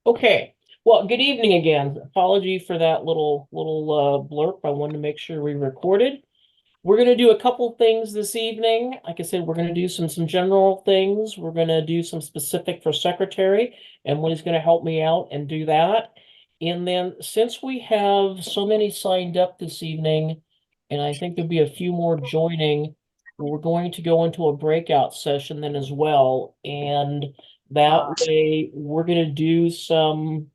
Okay. Well, good evening again. Apology for that little blurb. I wanted to make sure we recorded. We're going to do a couple things this evening. Like I said, we're going to do some general things. We're going to do some specific for secretary, and Emily's going to help me out and do that. And then since we have so many signed up this evening, and I think there'll be a few more joining, we're going to go into a breakout session then as well. And that way we're going to do some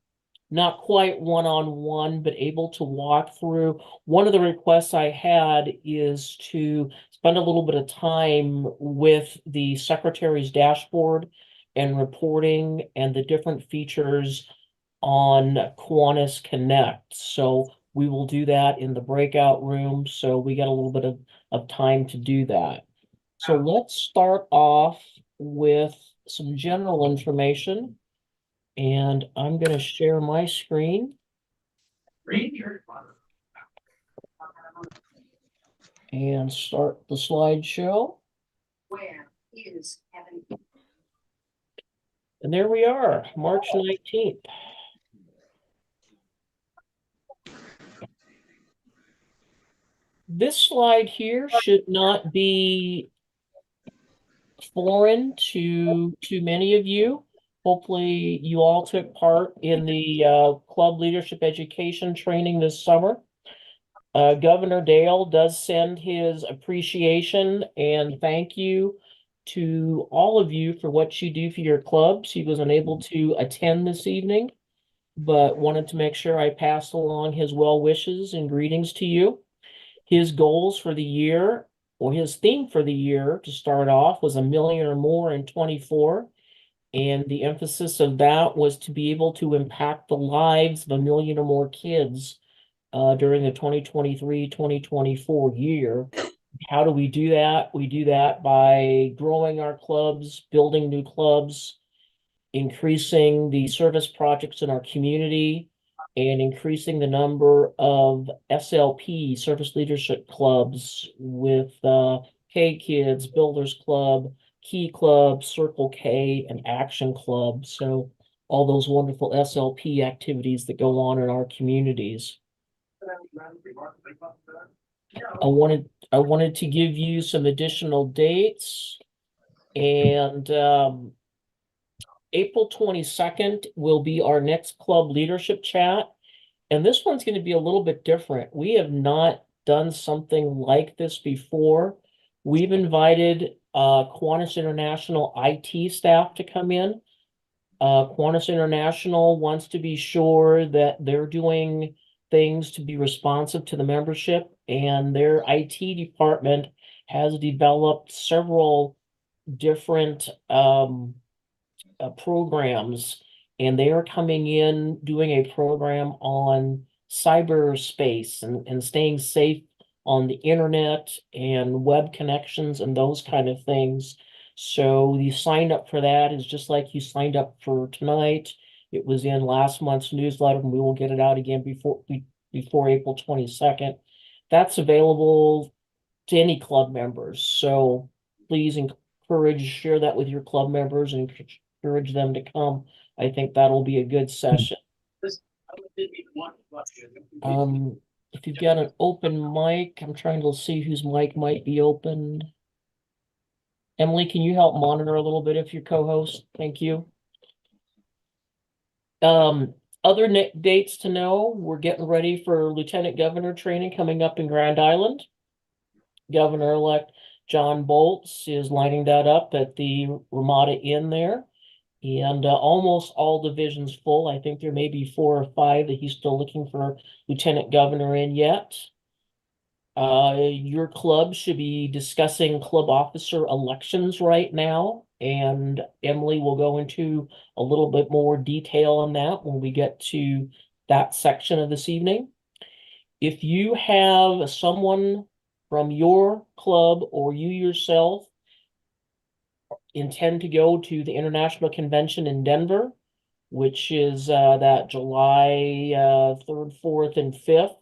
not quite one-on-one, but able to walk through. One of the requests I had is to spend a little bit of time with the secretary's dashboard and reporting and the different features on Kiwanis Connect. So we will do that in the breakout room. So we got a little bit of time to do that. So let's start off with some general information. And I'm going to share my screen and start the slideshow. And there we are, March 19th. This slide here should not be foreign to many of you. Hopefully you all took part in the club leadership education training this summer. Governor Dale does send his appreciation and thank you to all of you for what you do for your clubs. He was unable to attend this evening, but wanted to make sure I passed along his well wishes and greetings to you. His goals for the year, or his theme for the year to start off, was 1 million or more in 24. And the emphasis of that was to be able to impact the lives of 1 million or more kids during the 2023-2024 year. How do we do that? We do that by growing our clubs, building new clubs, increasing the service projects in our community, and increasing the number of SLP, Service Leadership Clubs, with K Kids, Builders Club, Key Club, Circle K, and Action Club. So all those wonderful SLP activities that go on in our communities. I wanted to give you some additional dates, and April 22nd will be our next club leadership chat. And this one's going to be a little bit different. We have not done something like this before. We've invited Kiwanis International IT staff to come in. Kiwanis International wants to be sure that they're doing things to be responsive to the membership, and their IT department has developed several different programs, and they are coming in doing a program on cyberspace and staying safe on the internet and web connections and those kind of things. So you signed up for that is just like you signed up for tonight. It was in last month's newsletter, and we will get it out again before April 22nd. That's available to any club members. So please share that with your club members and encourage them to come. I think that'll be a good session. If you've got an open mic, I'm trying to see whose mic might be open. Emily, can you help monitor a little bit if you're co-host? Thank you. Other dates to know, we're getting ready for Lieutenant Governor training coming up in Grand Island. Governor-elect John Bolts is lining that up at the Ramada Inn there. And almost all divisions full. I think there may be 4 or 5 that he's still looking for lieutenant governor in yet. Your club should be discussing club officer elections right now, and Emily will go into a little bit more detail on that when we get to that section of this evening. If you have someone from your club or you yourself intend to go to the International Convention in Denver, which is that July 3rd, 4th, and 5th,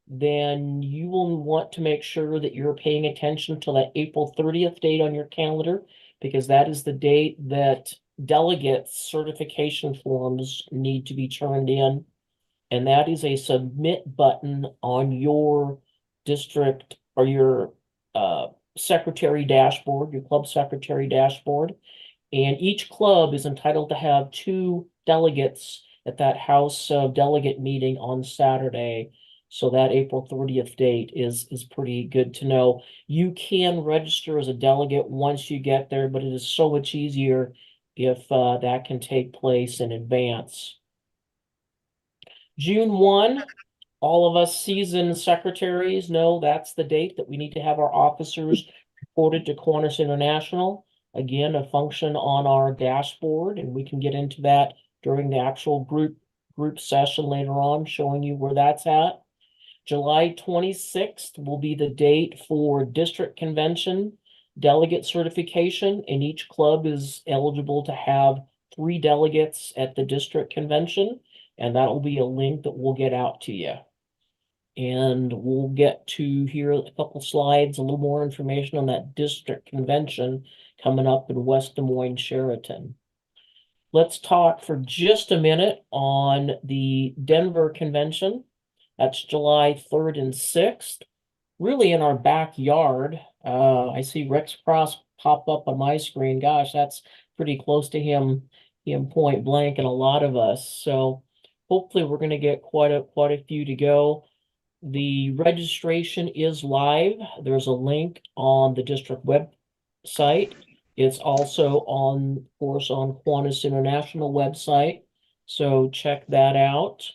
then you will want to make sure that you're paying attention to that April 30th date on your calendar, because that is the date that delegate certification forms need to be turned in, and that is a submit button on your district or your secretary dashboard, your club secretary dashboard. And each club is entitled to have 2 delegates at that House delegate meeting on Saturday. So that April 30th date is pretty good to know. You can register as a delegate once you get there, but it is so much easier if that can take place in advance. June 1, all of us seasoned secretaries know that's the date that we need to have our officers reported to Kiwanis International. Again, a function on our dashboard, and we can get into that during the actual group session later on, showing you where that's at. July 26th will be the date for district convention delegate certification, and each club is eligible to have 3 delegates at the district convention, and that will be a link that we'll get out to you. And we'll get to here a couple slides, a little more information on that district convention coming up in West Des Moines, Sheraton. Let's talk for just a minute on the Denver convention. That's July 3rd and 6th, really in our backyard. I see Rex Cross pop up on my screen. Gosh, that's pretty close to him point blank and a lot of us. So hopefully we're going to get quite a few to go. The registration is live. There's a link on the district website. It's also on, of course, on Kiwanis International website. So check that out.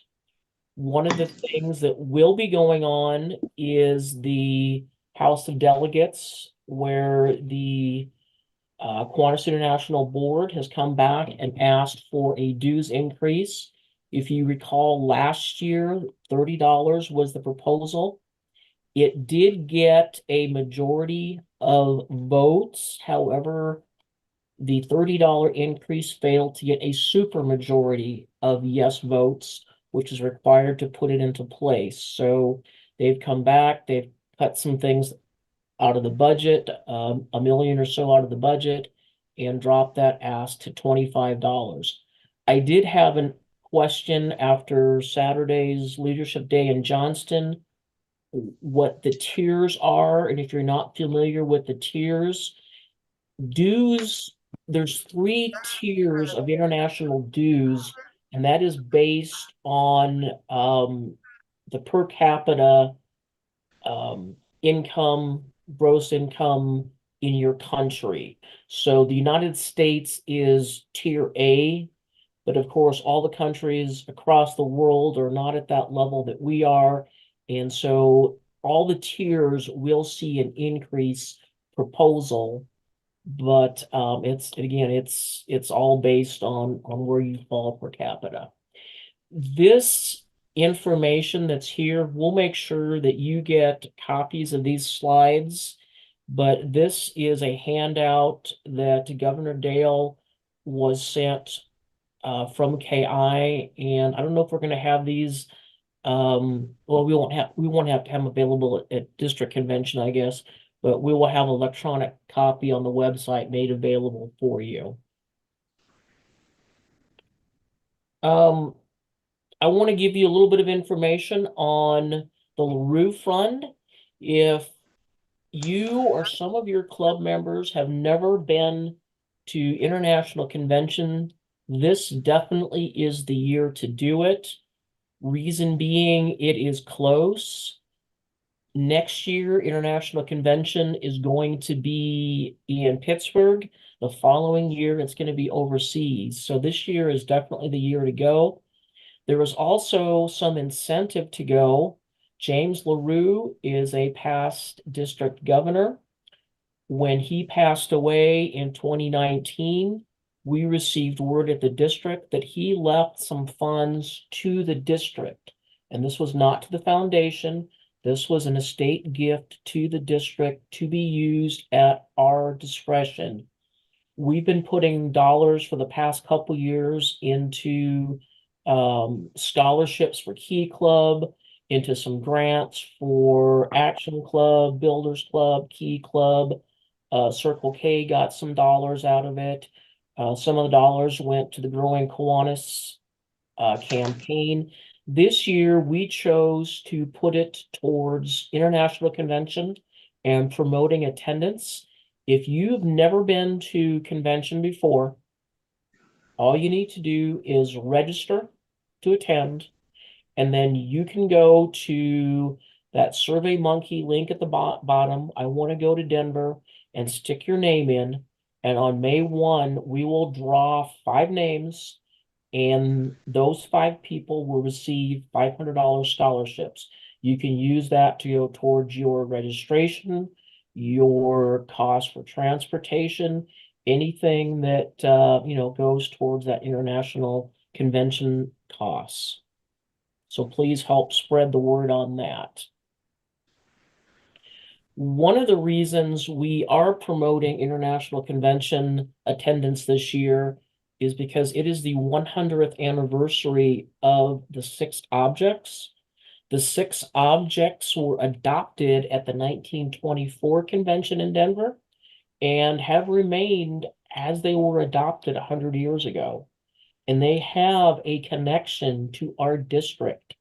One of the things that will be going on is the House of Delegates, where the Kiwanis International Board has come back and asked for a dues increase. If you recall, last year, $30 was the proposal. It did get a majority of votes. However, the $30 increase failed to get a supermajority of yes votes, which is required to put it into place. So they've come back, they've cut some things out of the budget, $1 million or so out of the budget, and dropped that ask to $25. I did have a question after Saturday's Leadership Day in Johnston, what the tiers are, and if you're not familiar with the tiers, dues, there's 3 tiers of international dues, and that is based on the per capita income, gross income in your country. So the United States is tier A, but of course, all the countries across the world are not at that level that we are. And so all the tiers will see an increase proposal, but it's all based on where you fall per capita. This information that's here, we'll make sure that you get copies of these slides, but this is a handout that Governor Dale was sent from KI, and I don't know if we're going to have these. Well, we won't have to have them available at district convention, I guess, but we will have an electronic copy on the website made available for you. I want to give you a little bit of information on the LaRue Fund. If you or some of your club members have never been to international convention, this definitely is the year to do it. Reason being, it is close. Next year, international convention is going to be in Pittsburgh. The following year, it's going to be overseas. So this year is definitely the year to go. There is also some incentive to go. James LaRue is a past district governor. When he passed away in 2019, we received word at the district that he left some funds to the district. And this was not to the foundation. This was an estate gift to the district to be used at our discretion. We've been putting dollars for the past couple years into scholarships for Key Club, into some grants for Action Club, Builders Club, Key Club. Circle K got some dollars out of it. Some of the dollars went to the Growing Kiwanis campaign. This year, we chose to put it towards international convention and promoting attendance. If you've never been to convention before, all you need to do is register to attend, and then you can go to that Survey Monkey link at the bottom. I want to go to Denver, and stick your name in. And on May 1, we will draw 5 names, and those 5 people will receive $500 scholarships. You can use that to go towards your registration, your cost for transportation, anything that goes towards that international convention costs. So please help spread the word on that. One of the reasons we are promoting international convention attendance this year is because it is the 100th anniversary of the 6 objects. The 6 objects were adopted at the 1924 convention in Denver and have remained as they were adopted 100 years ago. And they have a connection to our district.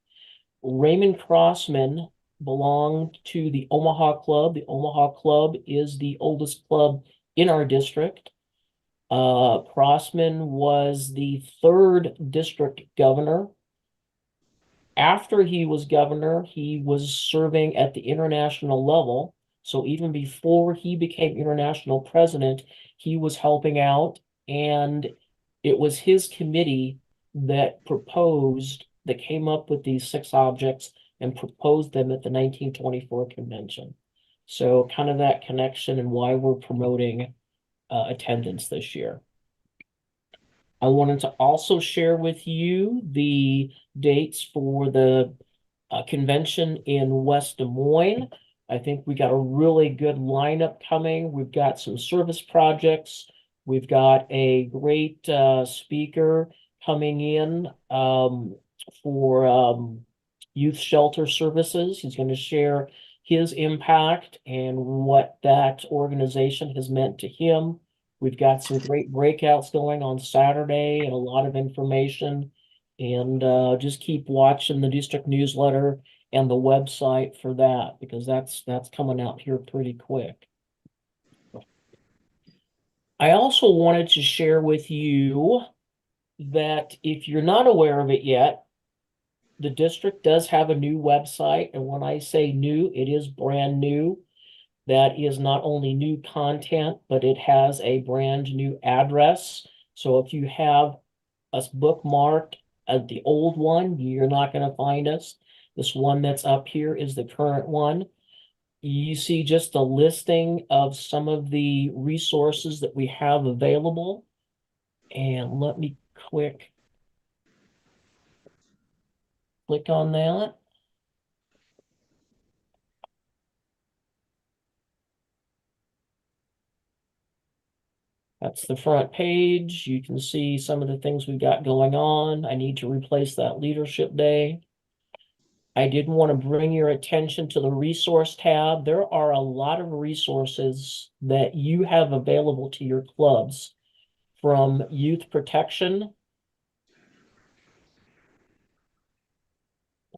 Raymond Crossman belonged to the Omaha Club. The Omaha Club is the oldest club in our district. Crossman was the 3rd district governor. After he was governor, he was serving at the international level. So even before he became international president, he was helping out. And it was his committee that came up with these 6 objects and proposed them at the 1924 convention. So kind of that connection and why we're promoting attendance this year. I wanted to also share with you the dates for the convention in West Des Moines. I think we got a really good lineup coming. We've got some service projects. We've got a great speaker coming in for youth shelter services. He's going to share his impact and what that organization has meant to him. We've got some great breakouts going on Saturday and a lot of information. And just keep watching the district newsletter and the website for that, because that's coming out here pretty quick. I also wanted to share with you that if you're not aware of it yet, the district does have a new website. And when I say new, it is brand new. That is not only new content, but it has a brand new address. So if you have us bookmarked at the old one, you're not going to find us. This one that's up here is the current one. You see just a listing of some of the resources that we have available. And let me click on that. That's the front page. You can see some of the things we've got going on. I need to replace that leadership day. I did want to bring your attention to the resource tab. There are a lot of resources that you have available to your clubs, from youth protection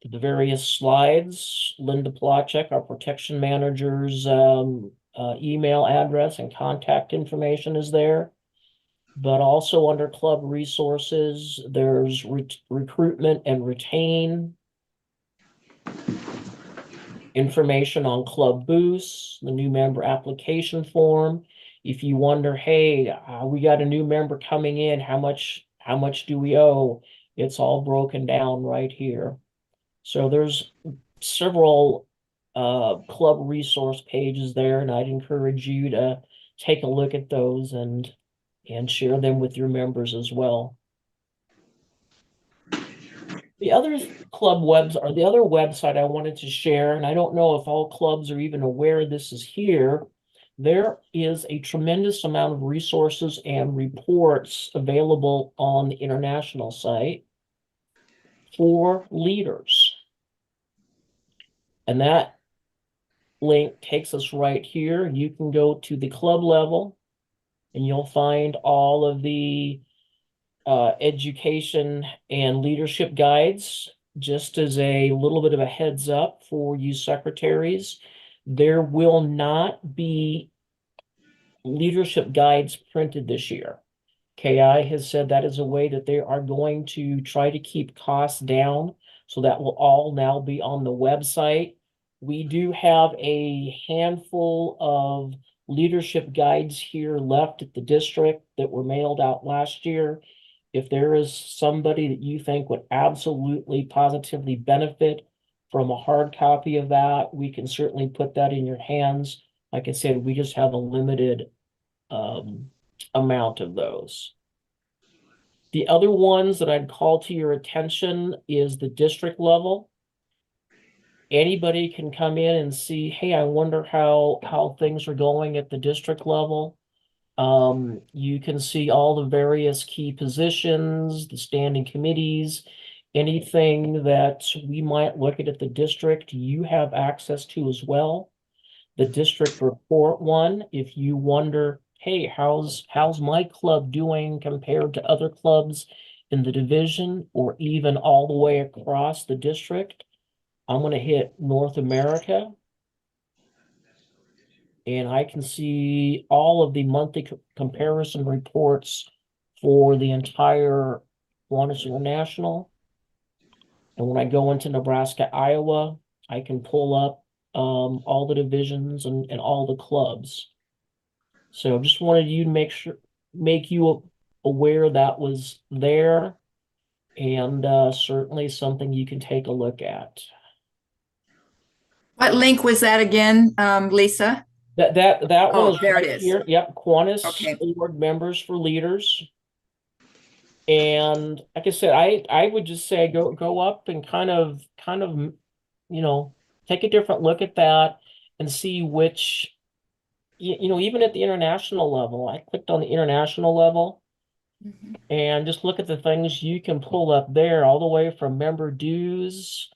to the various slides. Linda Plachek, our protection manager's email address and contact information is there. But also under club resources, there's recruitment and retain, information on club boosts, the new member application form. If you wonder, hey, we got a new member coming in, how much do we owe? It's all broken down right here. So there's several club resource pages there, and I'd encourage you to take a look at those and share them with your members as well. The other the other website I wanted to share, and I don't know if all clubs are even aware this is here. There is a tremendous amount of resources and reports available on the international site for leaders. And that link takes us right here. You can go to the club level and you'll find all of the education and leadership guides. Just as a little bit of a heads up for you secretaries, there will not be leadership guides printed this year. KI has said that is a way that they are going to try to keep costs down. So that will all now be on the website. We do have a handful of leadership guides here left at the district that were mailed out last year. If there is somebody that you think would absolutely positively benefit from a hard copy of that, we can certainly put that in your hands. Like I said, we just have a limited amount of those. The other ones that I'd call to your attention is the district level. Anybody can come in and see, hey, I wonder how things are going at the district level. You can see all the various key positions, the standing committees, anything that we might look at the district, you have access to as well. The district report one, if you wonder, hey, how's my club doing compared to other clubs in the division or even all the way across the district, I'm going to hit North America, and I can see all of the monthly comparison reports for the entire Kiwanis International. And when I go into Nebraska-Iowa, I can pull up all the divisions and all the clubs. So just wanted you to make you aware that was there, and certainly something you can take a look at. What link was that again, Lisa? That one Oh, is there it right is. here. Yep, Kiwanis Okay. Board Members for Leaders. And like I said, I would just say go up and kind of take a different look at that and see which even at the international level, I clicked on the international level and just look at the things you can pull up there, all the way from member dues.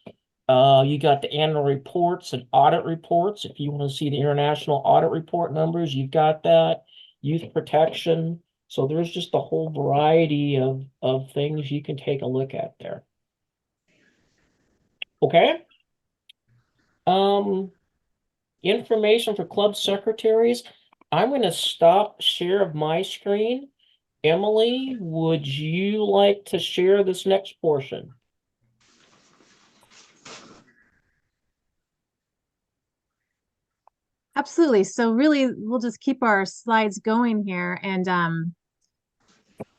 You got the annual reports and audit reports. If you want to see the international audit report numbers, you've got that. Youth protection. So there's just a whole variety of things you can take a look at there. Okay. Um, Information for club secretaries. I'm going to stop share of my screen. Emily, would you like to share this next portion? Absolutely. So really, we'll just keep our slides going here. And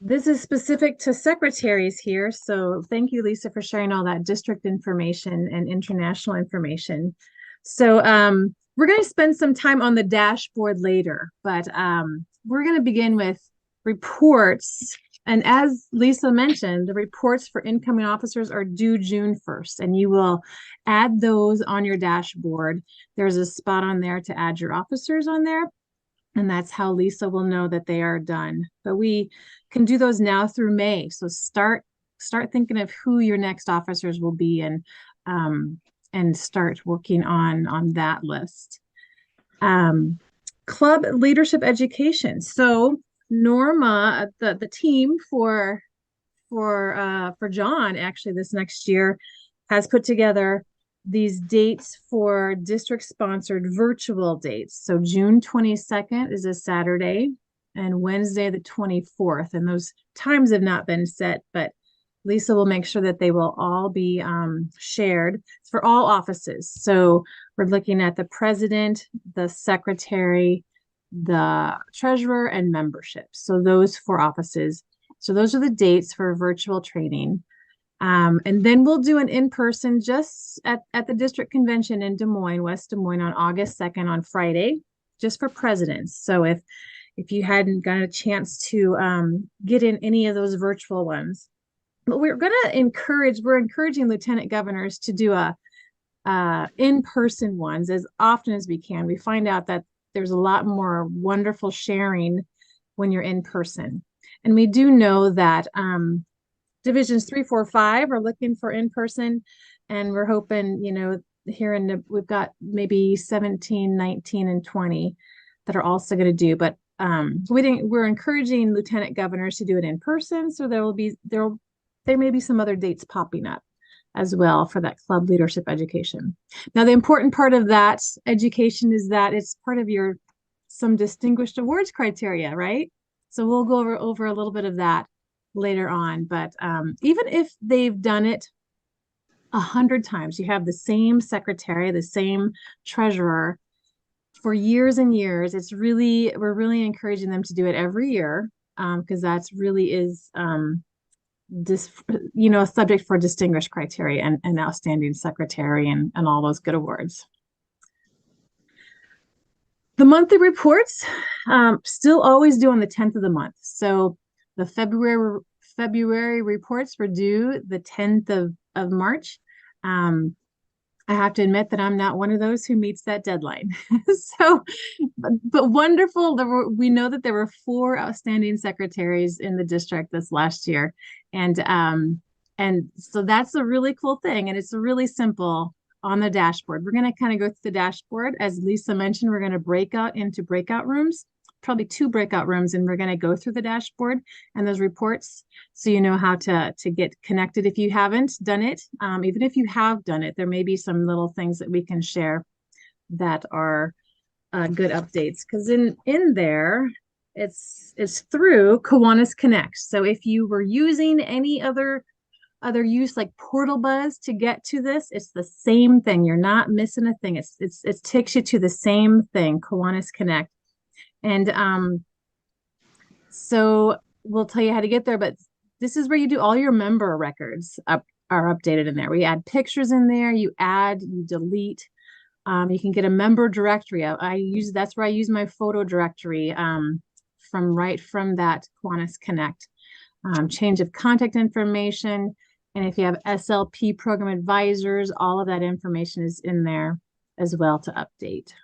this is specific to secretaries here. So thank you, Lisa, for sharing all that district information and international information. So we're going to spend some time on the dashboard later, but we're going to begin with reports. And as Lisa mentioned, the reports for incoming officers are due June 1st, and you will add those on your dashboard. There's a spot on there to add your officers on there, and that's how Lisa will know that they are done. But we can do those now through May. So start thinking of who your next officers will be, and start working on that list. Club leadership education. So Norma, the team for John actually this next year has put together these dates for district sponsored virtual dates. So June 22nd is a Saturday and Wednesday the 24th. And those times have not been set, but Lisa will make sure that they will all be shared for all offices. So we're looking at the president, the secretary, the treasurer, and membership. So those 4 offices. So those are the dates for virtual training. And then we'll do an in-person just at the district convention in Des Moines, West Des Moines, on August 2nd on Friday, just for presidents. So if you hadn't got a chance to get in any of those virtual ones, but we're encouraging lieutenant governors to do in-person ones as often as we can. We find out that there's a lot more wonderful sharing when you're in person. And we do know that divisions 3, 4, 5 are looking for in-person, and we're hoping, we've got maybe 17, 19, and 20 that are also going to do, but we're encouraging lieutenant governors to do it in person. So there may be some other dates popping up as well for that club leadership education. Now, the important part of that education is that it's part of some distinguished awards criteria, right? So we'll go over a little bit of that later on. But even if they've done it 100 times, you have the same secretary, the same treasurer for years and years. We're really encouraging them to do it every year, because that's really is a subject for distinguished criteria and outstanding secretary and all those good awards. The monthly reports still always due on the 10th of the month. So the February reports were due the 10th of March. I have to admit that I'm not one of those who meets that deadline. But wonderful. We know that there were 4 outstanding secretaries in the district this last year. And so that's a really cool thing. And it's really simple on the dashboard. We're going to kind of go through the dashboard. As Lisa mentioned, we're going to break out into breakout rooms, probably 2 breakout rooms, and we're going to go through the dashboard and those reports so you know how to get connected if you haven't done it. Even if you have done it, there may be some little things that we can share that are good updates, because in there it's through Kiwanis Connect. So if you were using any other use like Portal Buzz to get to this, it's the same thing. You're not missing a thing. It takes you to the same thing, Kiwanis Connect. And so we'll tell you how to get there, but this is where you do all your member records are updated in there. We add pictures in there, you delete. You can get a member directory. That's where I use my photo directory from that Kiwanis Connect. Change of contact information. And if you have SLP program advisors, all of that information is in there as well to update.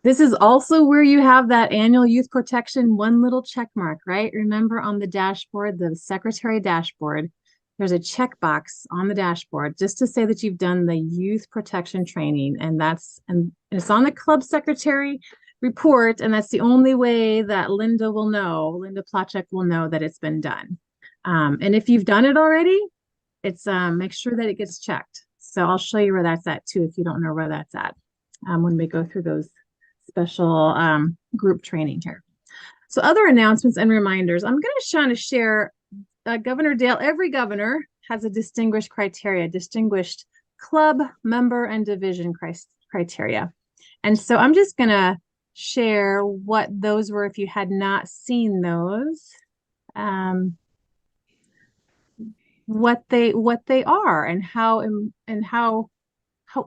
This is also where you have that annual youth protection, one little check mark, right? Remember on the dashboard, the secretary dashboard, there's a checkbox on the dashboard just to say that you've done the youth protection training. And it's on the club secretary report. And that's the only way that Linda Plachek will know that it's been done. And if you've done it already, it's make sure that it gets checked. So I'll show you where that's at too, if you don't know where that's at, when we go through those special group training here. So other announcements and reminders. I'm going to share Governor Dale. Every governor has a distinguished criteria, distinguished club, member, and division criteria. And so I'm just going to share what those were if you had not seen those, what they are and how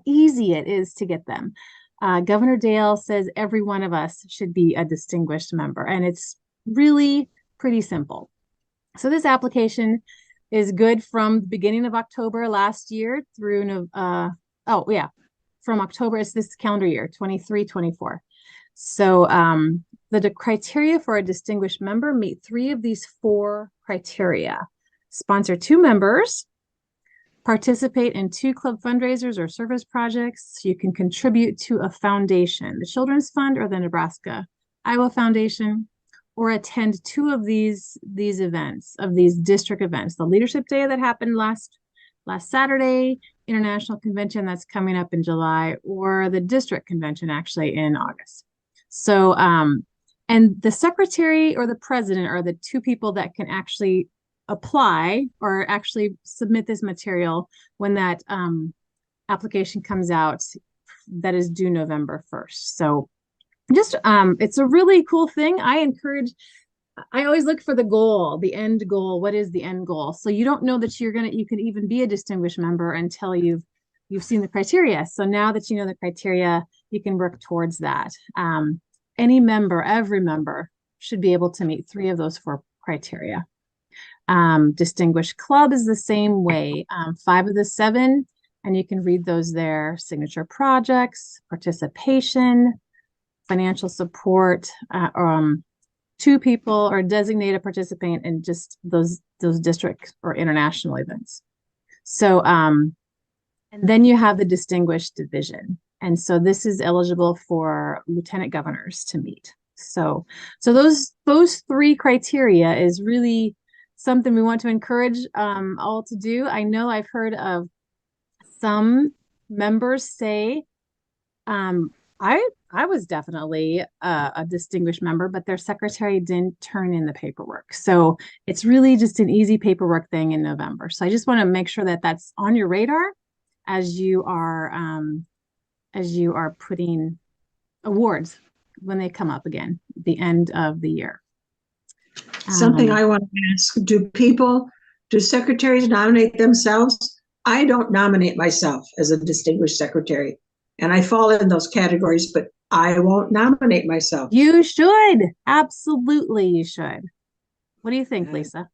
easy it is to get them. Governor Dale says every one of us should be a distinguished member, and it's really pretty simple. So this application is good from the beginning of October last year through, from October, it's this calendar year, 23-24. So the criteria for a distinguished member meet 3 of these 4 criteria. Sponsor 2 members, participate in 2 club fundraisers or service projects. You can contribute to a foundation, the Children's Fund or the Nebraska-Iowa Foundation, or attend 2 of these events, of these district events. The Leadership Day that happened last Saturday, International Convention that's coming up in July, or the district convention actually in August. So, and the secretary or the president are the 2 people that can actually apply or actually submit this material when that application comes out that is due November 1st. So just, it's a really cool thing. I always look for the goal, the end goal. What is the end goal? So you don't know that you can even be a distinguished member until you've seen the criteria. So now that you know the criteria, you can work towards that. Every member should be able to meet 3 of those 4 criteria. Distinguished club is the same way. 5 of the 7, and you can read those there: signature projects, participation, financial support, 2 people or designated participant in just those district or international events. So, and then you have the distinguished division. And so this is eligible for lieutenant governors to meet. So those three criteria is really something we want to encourage all to do. I know I've heard of some members say, I was definitely a distinguished member, but their secretary didn't turn in the paperwork. So it's really just an easy paperwork thing in November. So I just want to make sure that that's on your radar as you are putting awards when they come up again at the end of the year. Something I want to ask, do secretaries nominate themselves? I don't nominate myself as a distinguished secretary, and I fall in those categories, but I won't nominate myself. You should. Absolutely, you should. What do you think, Lisa?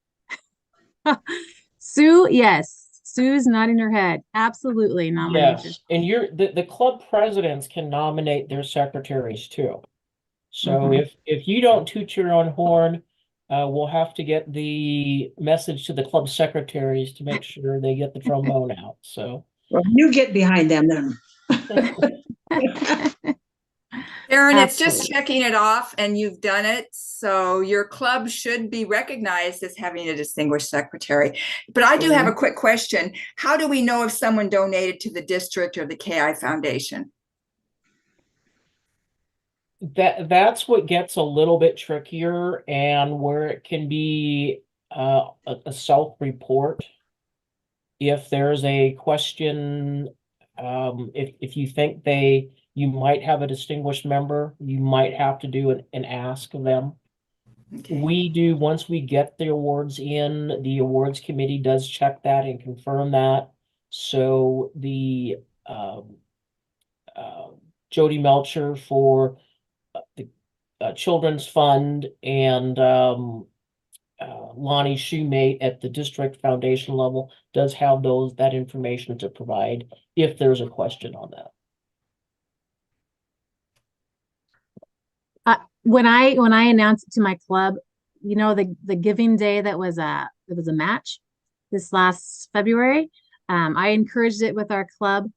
Sue, yes. Sue's nodding her head. Absolutely nominate Yes, and the club presidents can nominate their secretaries too. So Mhm. if you don't toot your own horn, we'll have to get the message to the club secretaries to make sure they get the trombone out. So Well, you get behind them then. Erin, it's just Absolutely. checking it off and you've done it. So your club should be recognized as having a distinguished secretary. But I do have a quick question. How do we know if someone donated to the district or the KI Foundation? that's what gets a little bit trickier, and where it can be a self-report. If there's a question, if you think you might have a distinguished member, you might have to do an ask of them. Okay. We do, once we get the awards in, the awards committee does check that and confirm that. So the Jody Melcher for the Children's Fund and Lonnie Shoemate at the district foundation level does have that information to provide if there's a question on that. When I announced it to my club, you know, the giving day that was a match this last February, I encouraged it with our club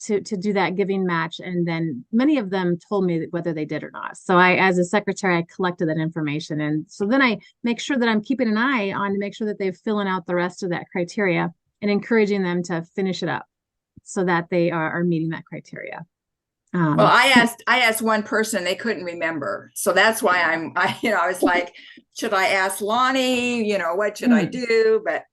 to do that giving match, and then many of them told me whether they did or not. So as a secretary, I collected that information, and so then I make sure that I'm keeping an eye on to make sure that they're filling out the rest of that criteria and encouraging them to finish it up so that they are meeting that criteria. Well, I asked one person, they couldn't remember. So that's why I was like, should I ask Lonnie, what should I do? But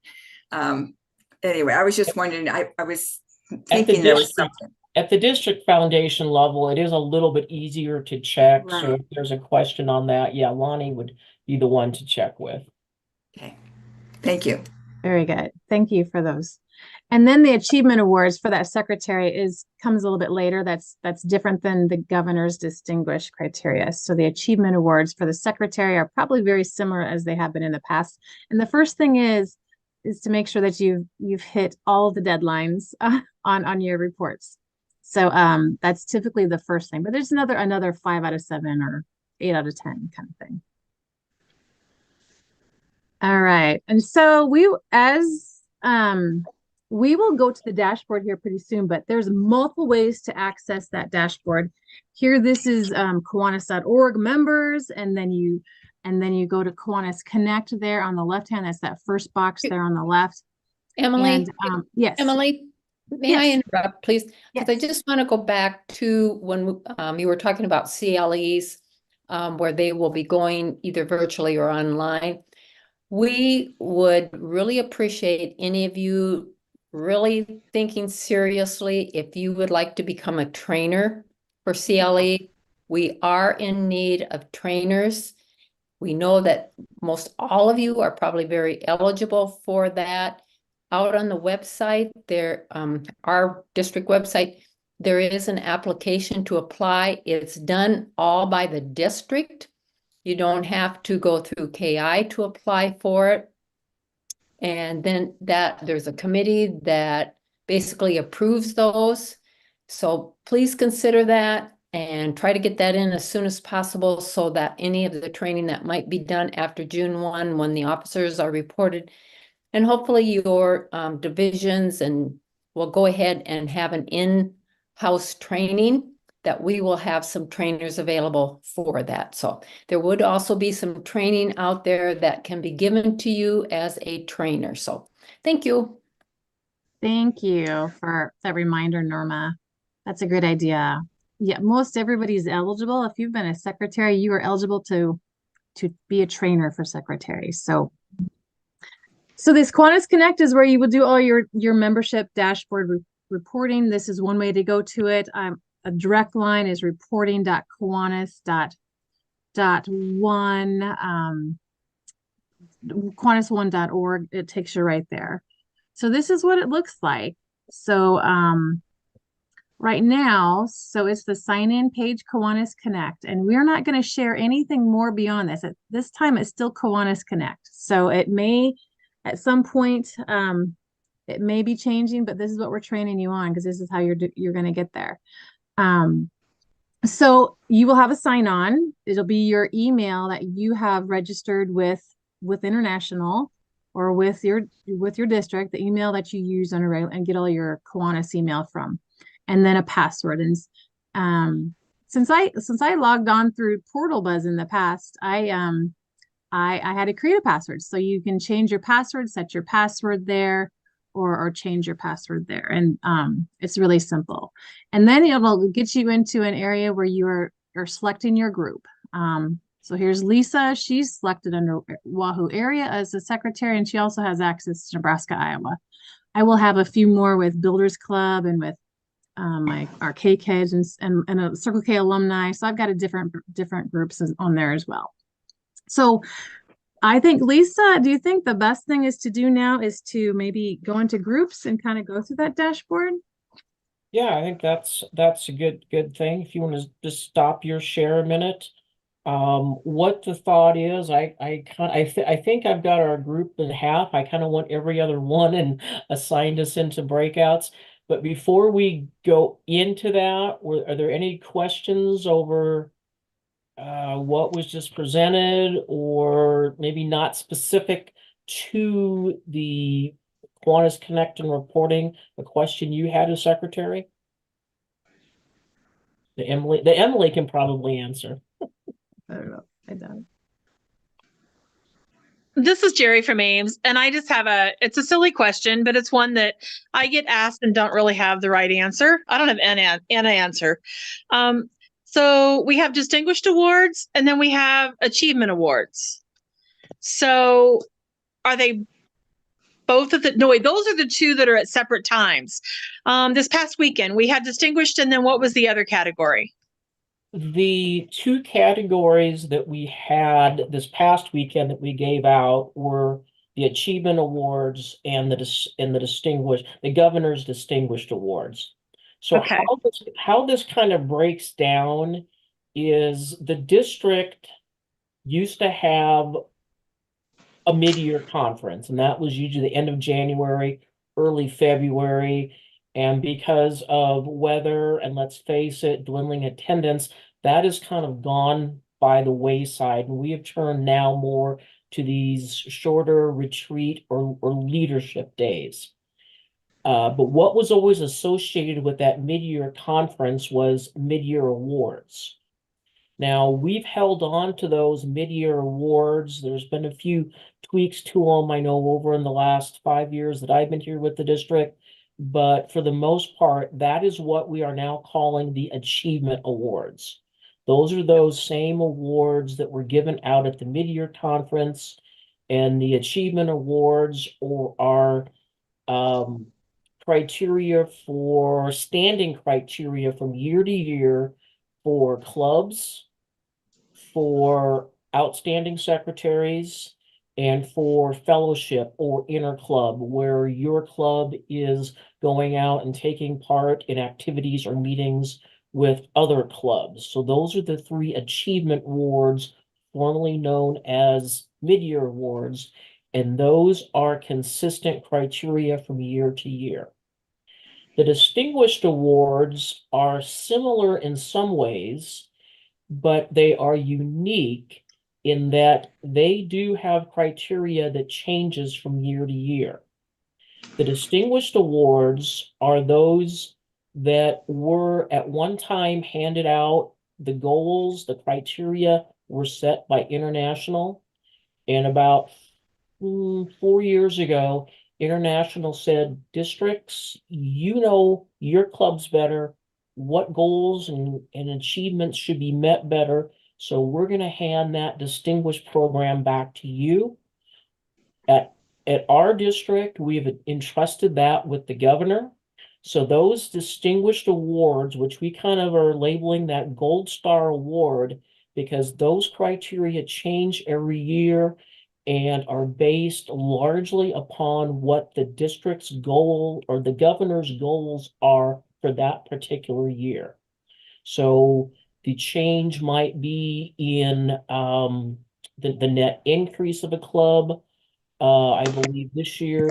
anyway, I was just wondering, I was thinking there was something. At the district foundation level, it is a little bit easier to check. Right. So if there's a question on that, yeah, Lonnie would be the one to check with. Okay. Thank you. Very good. Thank you for those. And then the achievement awards for that secretary comes a little bit later. That's different than the governor's distinguished criteria. So the achievement awards for the secretary are probably very similar as they have been in the past. And the first thing is to make sure that you've hit all the deadlines on your reports. So that's typically the first thing. But there's another 5 out of 7 or 8 out of 10 kind of thing. All right. And so we will go to the dashboard here pretty soon, but there's multiple ways to access that dashboard. Here, this is Kiwanis.org members, and then you go to Kiwanis Connect there on the left hand. That's that first box there on the left. Emily, And, yes. Emily, may Yes. I interrupt, please? Because I Yes. just want to go back to when you were talking about CLEs, where they will be going either virtually or online. We would really appreciate any of you really thinking seriously if you would like to become a trainer for CLE. We are in need of trainers. We know that most all of you are probably very eligible for that. Out on the website, our district website, there is an application to apply. It's done all by the district. You don't have to go through KI to apply for it. And then there's a committee that basically approves those. So please consider that and try to get that in as soon as possible so that any of the training that might be done after June 1, when the officers are reported, and hopefully your divisions will go ahead and have an house training, that we will have some trainers available for that. So there would also be some training out there that can be given to you as a trainer. So thank you. Thank you for that reminder, Norma. That's a great idea. Yeah, most everybody's eligible. If you've been a secretary, you are eligible to be a trainer for secretaries. So this Kiwanis Connect is where you will do all your membership dashboard reporting. This is one way to go to it. A direct line is Kiwanis1.org. It takes you right there. So this is what it looks like. So right now, so it's the sign-in page, Kiwanis Connect, and we're not going to share anything more beyond this. At this time, it's still Kiwanis Connect. So it may, at some point, it may be changing, but this is what we're training you on because this is how you're going to get there. So you will have a sign-on. It'll be your email that you have registered with International or with your district, the email that you use on a regular and get all your Kiwanis email from, and then a password. And since I logged on through Portal Buzz in the past, I had to create a password. So you can change your password, set your password there, or change your password there. And it's really simple. And then it'll get you into an area where you are selecting your group. So here's Lisa. She's selected under Wahoo area as a secretary, and she also has access to Nebraska-Iowa. I will have a few more with Builders Club and with our K-Kids and a Circle K alumni. So I've got a different groups on there as well. So I think, Lisa, do you think the best thing is to do now is to maybe go into groups and kind of go through that dashboard? Yeah, I think that's a good thing. If you want to just stop your share a minute. What the thought is, I think I've got our group in half. I kind of want every other one and assigned us into breakouts. But before we go into that, are there any questions over what was just presented, or maybe not specific to the Kiwanis Connect and reporting, the question you had as secretary? The Emily can probably answer. I don't know. I don't. This is Jerry from Ames, and I just have it's a silly question, but it's one that I get asked and don't really have the right answer. I don't have an answer. So we have distinguished awards, and then we have achievement awards. So are they both of the, no, wait, those are the two that are at separate times. This past weekend, we had distinguished, and then what was the other category? The two categories that we had this past weekend that we gave out were the Achievement Awards and the Governor's Distinguished Awards. So Okay. how this kind of breaks down is the district used to have a mid-year conference, and that was usually the end of January, early February. And because of weather and, let's face it, dwindling attendance, that has kind of gone by the wayside. And we have turned now more to these shorter retreat or leadership days. But what was always associated with that mid-year conference was mid-year awards. Now, we've held on to those mid-year awards. There's been a few tweaks to them, I know, over in the last 5 years that I've been here with the district. But for the most part, that is what we are now calling the Achievement Awards. Those are those same awards that were given out at the mid-year conference. And the Achievement Awards are criteria for standing criteria from year to year for clubs, for outstanding secretaries, and for fellowship or interclub, where your club is going out and taking part in activities or meetings with other clubs. So those are the three achievement awards, formerly known as mid-year awards, and those are consistent criteria from year to year. The distinguished awards are similar in some ways, but they are unique in that they do have criteria that changes from year to year. The distinguished awards are those that were at one time handed out. The goals, the criteria were set by International. And about 4 years ago, International said, districts, you know your clubs better, what goals and achievements should be met better. So we're going to hand that distinguished program back to you. At our district, we've entrusted that with the governor. So those distinguished awards, which we kind of are labeling that Gold Star Award, because those criteria change every year and are based largely upon what the district's goal or the governor's goals are for that particular year. So the change might be in the net increase of a club. I believe this year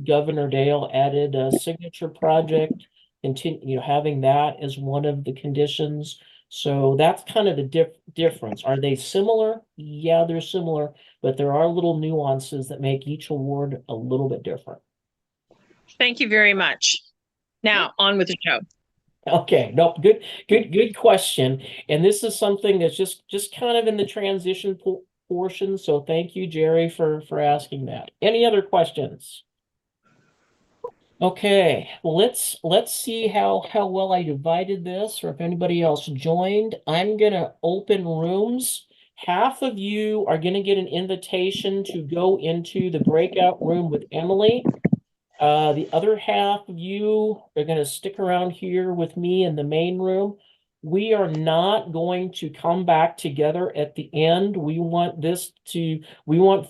Governor Dale added a signature project, having that as one of the conditions. So that's kind of the difference. Are they similar? Yeah, they're similar, but there are little nuances that make each award a little bit different. Thank you very much. Now on with the show. Okay, no, good question. And this is something that's just kind of in the transition portion. So thank you, Jerry, for asking that. Any other questions? Okay, well, let's see how well I divided this, or if anybody else joined. I'm gonna open rooms. Half of you are gonna get an invitation to go into the breakout room with Emily. The other half of you are going to stick around here with me in the main room. We are not going to come back together at the end. We want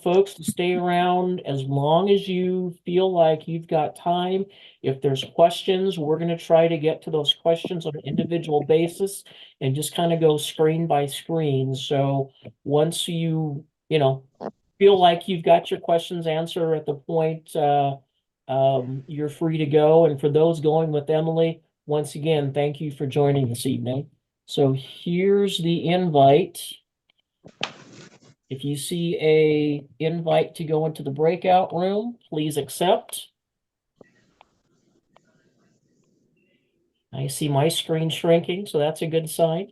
folks to stay around as long as you feel like you've got time. If there's questions, we're going to try to get to those questions on an individual basis and just kind of go screen by screen. So once you feel like you've got your questions answered at the point, you're free to go. And for those going with Emily, once again, thank you for joining this evening. So here's the invite. If you see a invite to go into the breakout room, please accept. I see my screen shrinking, so that's a good sign.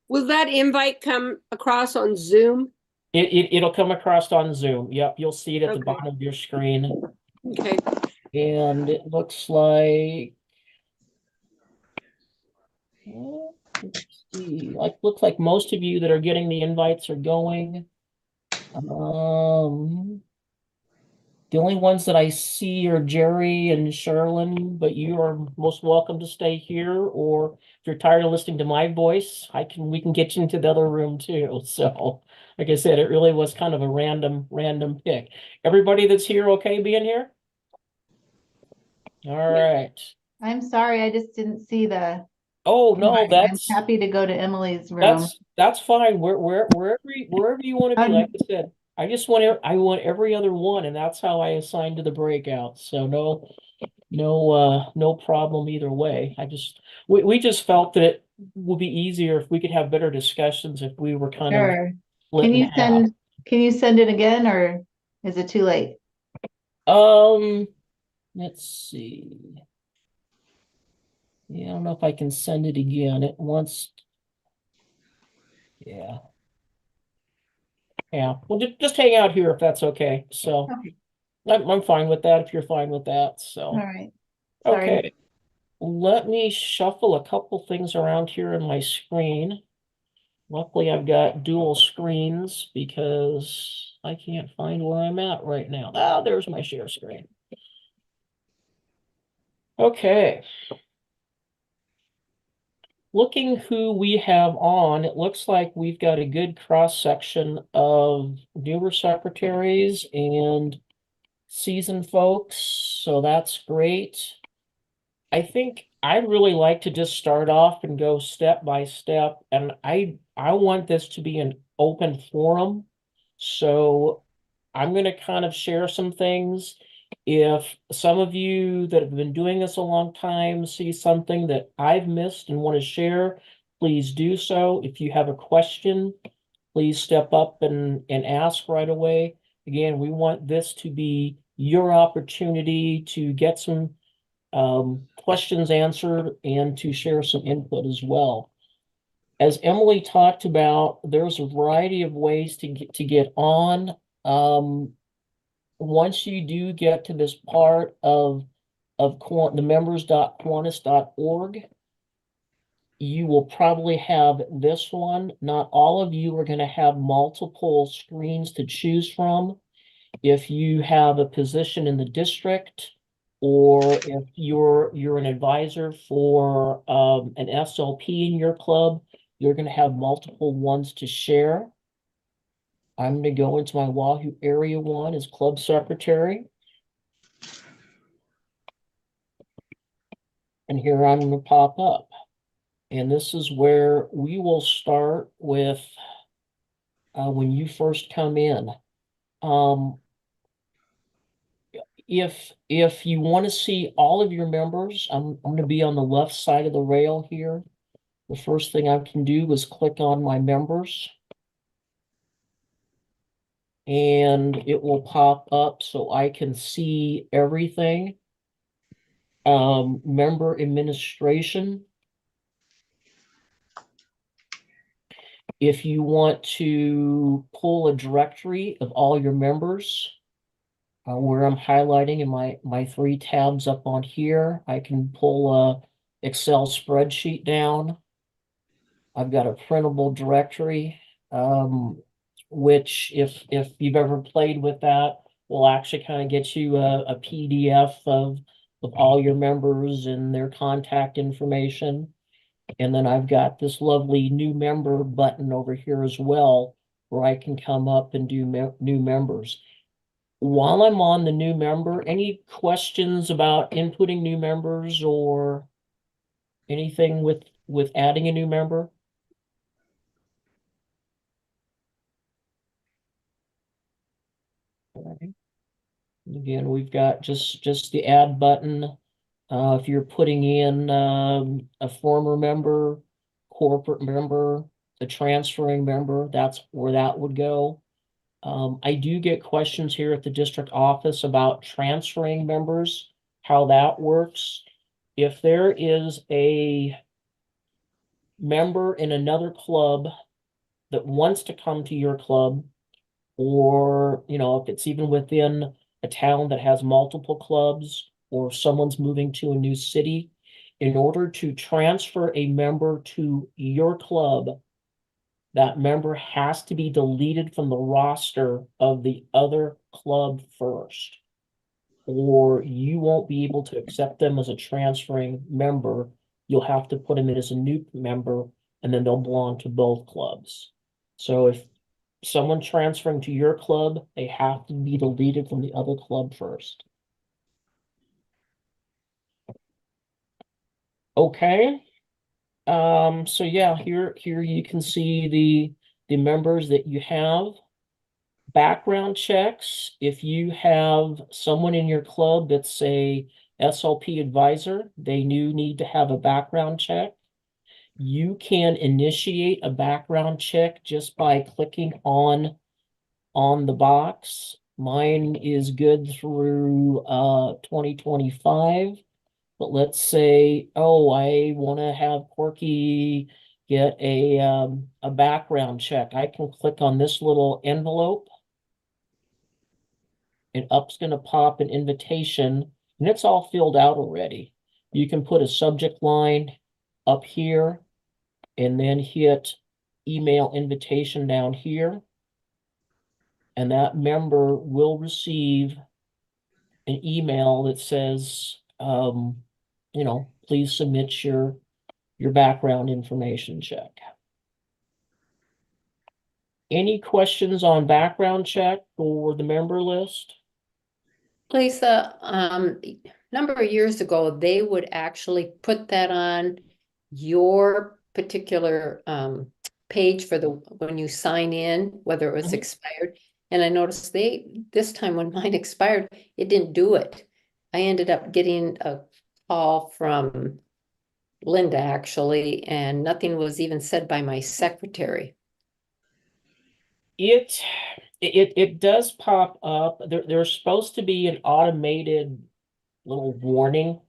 Will that invite come across on Zoom? It'll come across on Zoom. Yep, you'll see it at the Okay. bottom of your screen. Okay. And it looks like, let's see, looks like most of you that are getting the invites are going. The only ones that I see are Jerry and Sherilyn, but you are most welcome to stay here, or if you're tired of listening to my voice, we can get you into the other room too. So, like I said, it really was kind of a random pick. Everybody that's here, okay being here? All right. I'm sorry, I just didn't see the. Oh no, I'm that's happy to go to Emily's room. that's fine. Wherever you want to be, like I said. I want every other one, and that's how I assign to the breakout. So no problem either way. We just felt that it would be easier if we could have better discussions if we were kind of Sure. split Can in you half. send it again, or is it too late? Let's see. Yeah, I don't know if I can send it again. It wants. Yeah. Yeah. Well, just hang out here if that's okay. So Okay. I'm fine with that if you're fine with that. So. All right. Sorry. Okay, let me shuffle a couple things around here on my screen. Luckily, I've got dual screens because I can't find where I'm at right now. Ah, there's my share screen. Okay. Looking who we have on, it looks like we've got a good cross-section of newer secretaries and seasoned folks, so that's great. I think I'd really like to just start off and go step by step, and I want this to be an open forum. So I'm going to kind of share some things. If some of you that have been doing this a long time see something that I've missed and want to share, please do so. If you have a question, please step up and ask right away. Again, we want this to be your opportunity to get some questions answered and to share some input as well. As Emily talked about, there's a variety of ways to get on. Once you do get to this part of the members.kiwanis.org, you will probably have this one. Not all of you are going to have multiple screens to choose from. If you have a position in the district, or if you're an advisor for an SLP in your club, you're going to have multiple ones to share. I'm going to go into my Wahoo Area 1 as club secretary. And here I'm going to pop up. And this is where we will start with when you first come in. If you want to see all of your members, I'm going to be on the left side of the rail here. The first thing I can do is click on my members. And it will pop up so I can see everything. Member administration. If you want to pull a directory of all your members, where I'm highlighting in my 3 tabs up on here, I can pull a Excel spreadsheet down. I've got a printable directory, which if you've ever played with that, will actually kind of get you a PDF of all your members and their contact information. And then I've got this lovely new member button over here as well, where I can come up and do new members. While I'm on the new member, any questions about inputting new members or anything with adding a new member? Okay. Again, we've got just the add button. If you're putting in a former member, corporate member, a transferring member, that's where that would go. I do get questions here at the district office about transferring members, how that works. If there is a member in another club that wants to come to your club, or, if it's even within a town that has multiple clubs, or someone's moving to a new city, in order to transfer a member to your club, that member has to be deleted from the roster of the other club first, or you won't be able to accept them as a transferring member. You'll have to put them in as a new member, and then they'll belong to both clubs. So if someone transferring to your club, they have to be deleted from the other club first. Okay. So yeah, here you can see the members that you have. Background checks. If you have someone in your club that's a SLP advisor, they do need to have a background check. You can initiate a background check just by clicking on the box. Mine is good through 2025. But let's say, oh, I want to have Corky get a background check. I can click on this little envelope, and up's going to pop an invitation, and it's all filled out already. You can put a subject line up here and then hit email invitation down here. And that member will receive an email that says, please submit your background information check. Any questions on background check or the member list? Lisa, number of years ago, they would actually put that on your particular page for when you sign in, whether it was expired. And I noticed this time when mine expired, it didn't do it. I ended up getting a call from Linda actually, and nothing was even said by my secretary. it does pop up. There's supposed to be an automated little warning.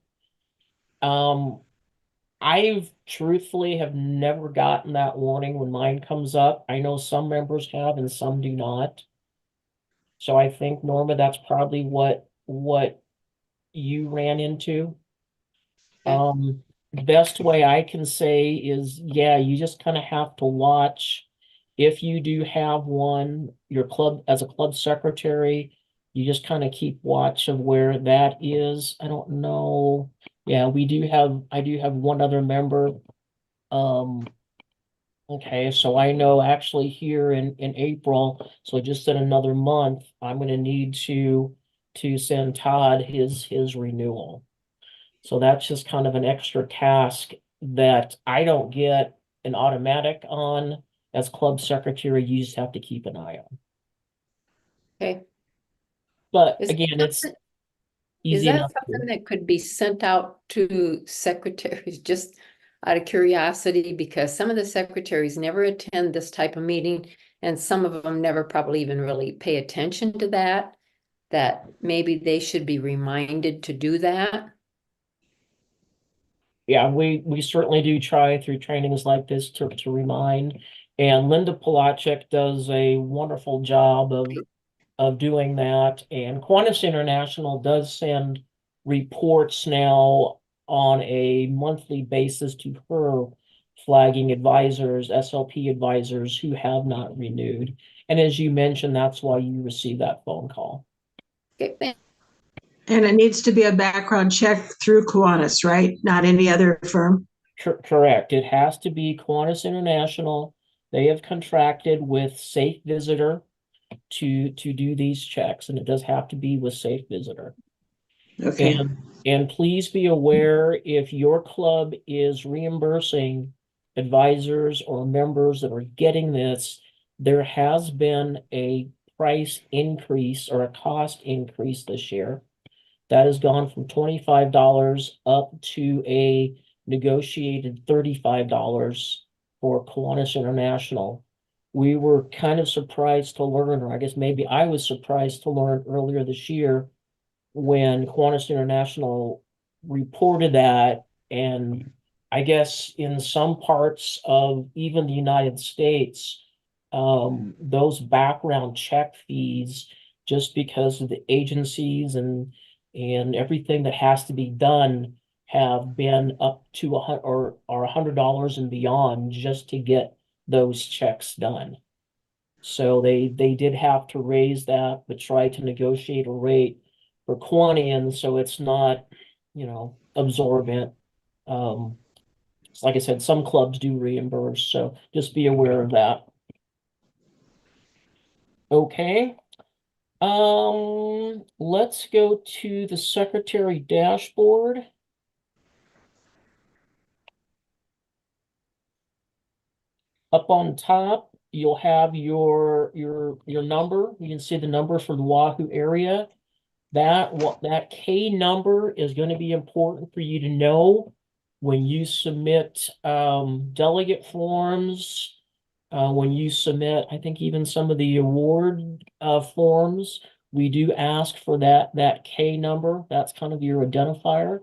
I've truthfully have never gotten that warning when mine comes up. I know some members have and some do not. So I think, Norma, that's probably what you ran into. Okay. Best way I can say is, yeah, you just kind of have to watch. If you do have one, your club, as a club secretary, you just kind of keep watch of where that is. I don't know. Yeah, I do have one other member. Um, okay, so I know actually here in April, so just in another month, I'm gonna need to send Todd his renewal. So that's just kind of an extra task that I don't get an automatic on. As club secretary, you just have to keep an eye on. Okay. But Is again, it's something- is easy that enough. something that could be sent out to secretaries just out of curiosity? Because some of the secretaries never attend this type of meeting, and some of them never probably even really pay attention to that, that maybe they should be reminded to do that. Yeah, we certainly do try through trainings like this to remind. And Linda Polacek does a wonderful job of doing that. And Kiwanis International does send reports now on a monthly basis to her flagging advisors, SLP advisors who have not renewed. And as you mentioned, that's why you received that phone call. Okay, And it needs to be a background check through Kiwanis, right? Not any other firm? Correct. It has to be Kiwanis International. They have contracted with Safe Visitor to do these checks, and it does have to be with Safe Visitor. Okay. And please be aware, if your club is reimbursing advisors or members that are getting this, there has been a price increase or a cost increase this year. That has gone from $25 up to a negotiated $35 for Kiwanis International. We were kind of surprised to learn, or I guess maybe I was surprised to learn earlier this year when Kiwanis International reported that, and I guess in some parts of even the United States, those background check fees, just because of the agencies and everything that has to be done, have been up to or $100 and beyond just to get those checks done. So they did have to raise that, but try to negotiate a rate for Quantian, so it's not, absorbent. Um, like I said, some clubs do reimburse, so just be aware of that. Okay. Let's go to the secretary dashboard. Up on top, you'll have your number. You can see the number for the Wahoo area. That K number is going to be important for you to know when you submit delegate forms, when you submit, I think even some of the award forms, we do ask for that K number. That's kind of your identifier.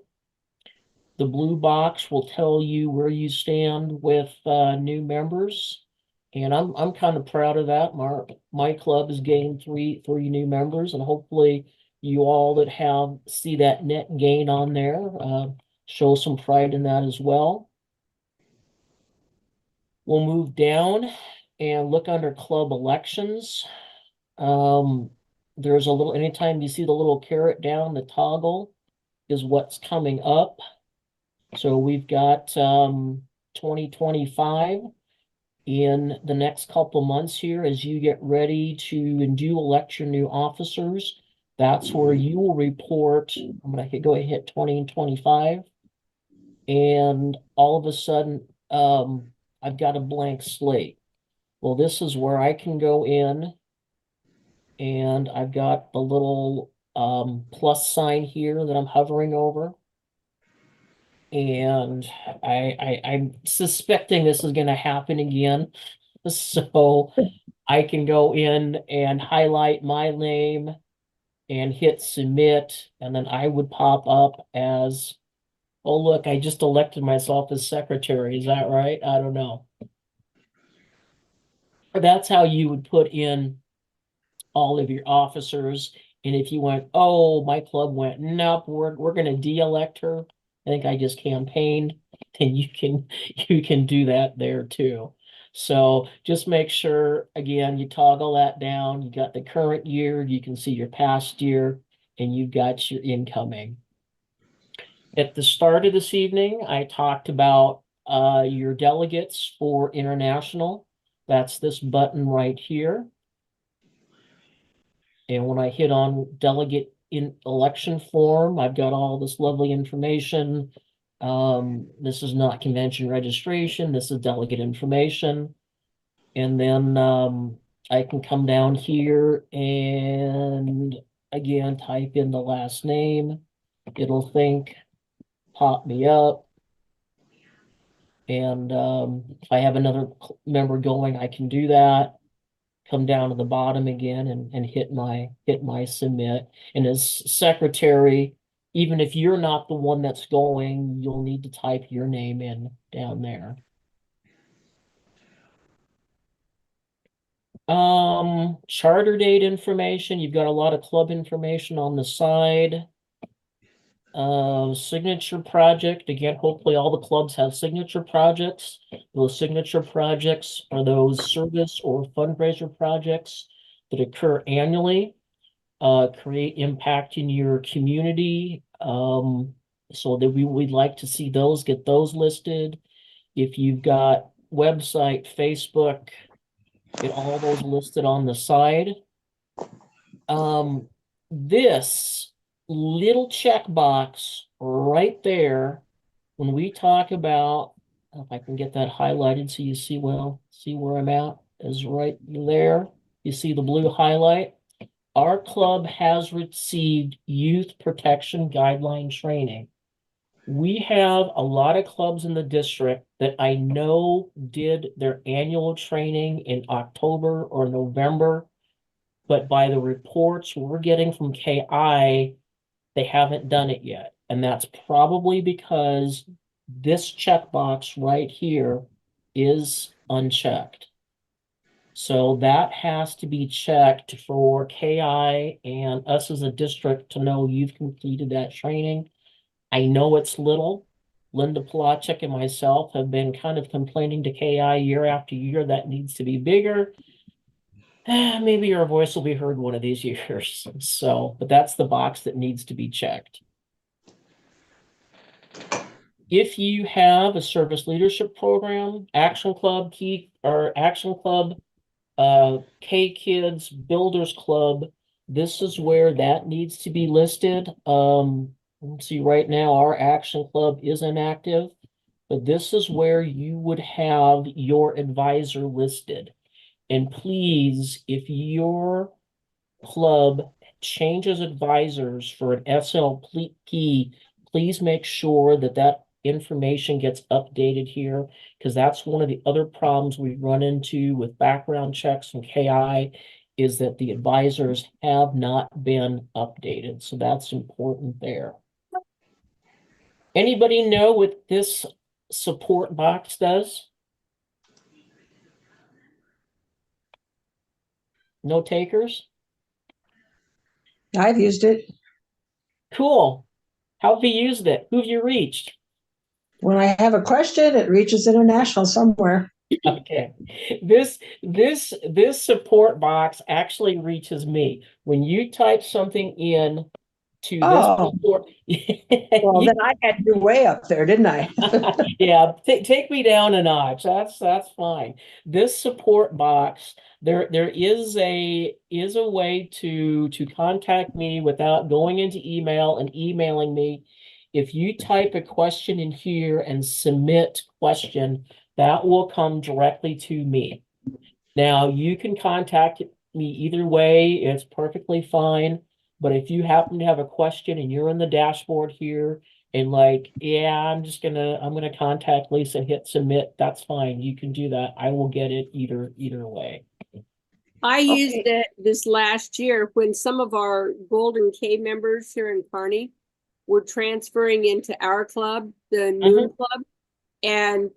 The blue box will tell you where you stand with new members. And I'm kind of proud of that. My club has gained three new members, and hopefully you all that have see that net gain on there show some pride in that as well. We'll move down and look under club elections. There's a little, anytime you see the little caret down, the toggle is what's coming up. So we've got 2025 in the next couple months here as you get ready to do elect your new officers. That's where you will report. I'm going to go ahead and hit 20 and 25. And all of a sudden, I've got a blank slate. Well, this is where I can go in and I've got the little plus sign here that I'm hovering over. And I'm suspecting this is going to happen again. So I can go in and highlight my name and hit submit, and then I would pop up as, oh, look, I just elected myself as secretary. Is that right? I don't know. That's how you would put in all of your officers. And if you went, oh, my club went, nope, we're gonna de-elect her. I think I just campaigned, then you can do that there too. So just make sure, again, you toggle that down. You got the current year, you can see your past year, and you've got your incoming. At the start of this evening, I talked about your delegates for international. That's this button right here. And when I hit on delegate in election form, I've got all this lovely information. This is not convention registration. This is delegate information. And then I can come down here and again, type in the last name. It'll think, pop me up. And if I have another member going, I can do that. Come down to the bottom again and hit my submit. And as secretary, even if you're not the one that's going, you'll need to type your name in down there. Charter date information. You've got a lot of club information on the side. Signature project. Again, hopefully all the clubs have signature projects. Those signature projects are those service or fundraiser projects that occur annually, create impact in your community. So that we'd like to see those, get those listed. If you've got website, Facebook, get all those listed on the side. This little checkbox right there, when we talk about, if I can get that highlighted so you see, well, see where I'm at, is right there. You see the blue highlight. Our club has received youth protection guideline training. We have a lot of clubs in the district that I know did their annual training in October or November, but by the reports we're getting from KI, they haven't done it yet. And that's probably because this checkbox right here is unchecked. So that has to be checked for KI and us as a district to know you've completed that training. I know it's little. Linda Palachek and myself have been kind of complaining to KI year after year that needs to be bigger. Maybe your voice will be heard one of these years. So, but that's the box that needs to be checked. If you have a service leadership program, Action Club, K Kids, Builders Club, this is where that needs to be listed. See, right now our Action Club is inactive, but this is where you would have your advisor listed. And please, if your club changes advisors for an SLP, please make sure that that information gets updated here, because that's one of the other problems we run into with background checks from KI is that the advisors have not been updated. So that's important there. Anybody know what this support box does? No takers? I've used it. Cool. How have you used it? Who have you reached? When I have a question, it reaches international somewhere. Okay. This support box actually reaches me. When you type something in to this support, Well, then I had you way up there, didn't I? yeah, take me down a notch. That's fine. This support box, there is a way to contact me without going into email and emailing me. If you type a question in here and submit question, that will come directly to me. Now you can contact me either way. It's perfectly fine. But if you happen to have a question and you're in the dashboard here and like, yeah, I'm gonna contact Lisa and hit submit, that's fine. You can do that. I will get it either way. I used Okay. it this last year when some of our Golden K members here in Kearney were transferring into our club, the Noon Club, and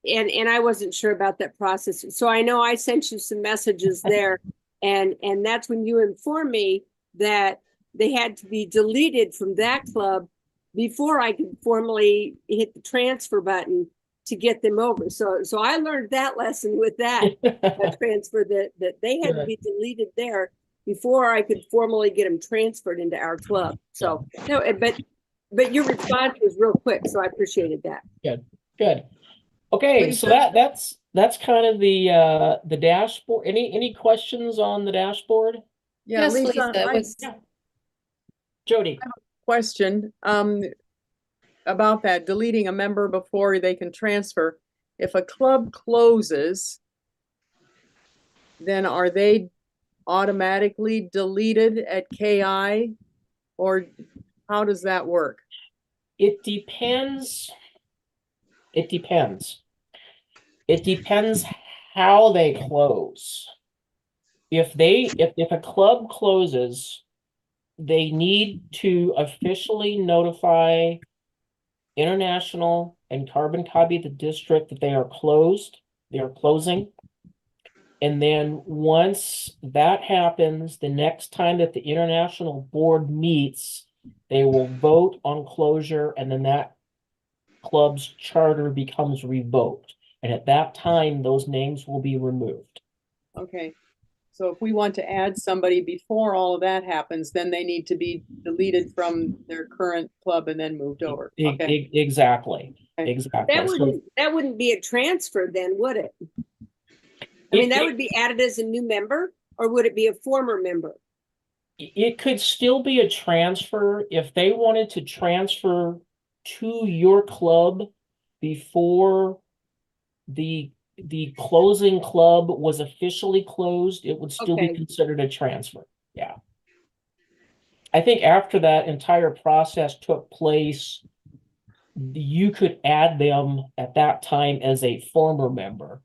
I wasn't sure about that process. So I know I sent you some messages there, and that's when you informed me that they had to be deleted from that club before I could formally hit the transfer button to get them over. So I learned that lesson with that transfer that they had to be deleted there before I could formally get them transferred into our club. So no, but your response was real quick, so I appreciated that. Good. Okay, so that's kind of the dashboard. Any questions on the dashboard? Yeah, Yes, Lisa, Lisa, I was- Jody. question about that, deleting a member before they can transfer. If a club closes, then are they automatically deleted at KI, or how does that work? It depends. It depends. It depends how they close. If a club closes, they need to officially notify International and Carbon Copy, the district, that they are closed. They are closing. And then once that happens, the next time that the International Board meets, they will vote on closure, and then that club's charter becomes revoked. And at that time, those names will be removed. Okay, so if we want to add somebody before all of that happens, then they need to be deleted from their current club and then moved over. Okay. Exactly. Okay. Exactly. That wouldn't be a transfer then, would it? I mean, that would be added as a new member, or would it be a former member? It could still be a transfer if they wanted to transfer to your club before the closing club was officially closed. It would still be Okay. considered a transfer. Yeah. I think after that entire process took place, you could add them at that time as a former member.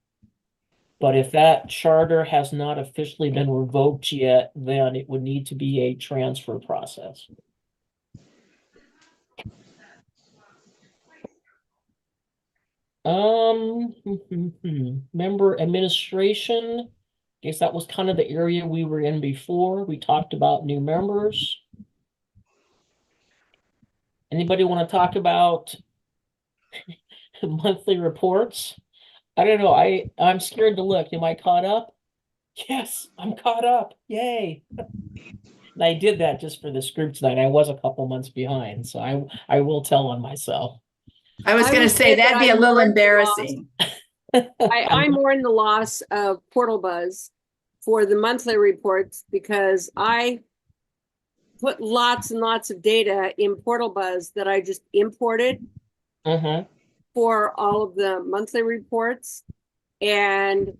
But if that charter has not officially been revoked yet, then it would need to be a transfer process. Member administration. Guess that was kind of the area we were in before. We talked about new members. Anybody want to talk about monthly reports? I don't know. I'm scared to look. Am I caught up? Yes, I'm caught up. Yay. And I did that just for this group tonight. I was a couple months behind, so I will tell on myself. I was I going to would say say that that'd be a I'm little more in the embarrassing. I'm more in the loss of Portal Buzz for the monthly reports because I put lots and lots of data in Portal Buzz that I just imported for all of the monthly reports. And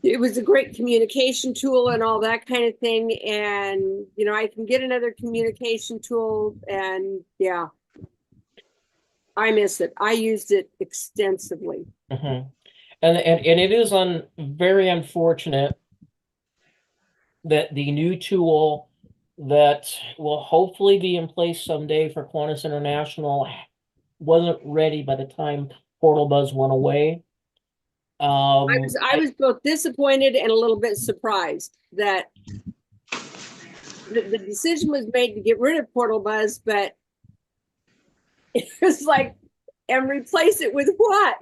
it was a great communication tool and all that kind of thing. And, you know, I can get another communication tool and yeah, I miss it. I used it extensively. And it is very unfortunate that the new tool that will hopefully be in place someday for Kiwanis International wasn't ready by the time Portal Buzz went away. I was both disappointed and a little bit surprised that the decision was made to get rid of Portal Buzz, but it was like, and replace it with what?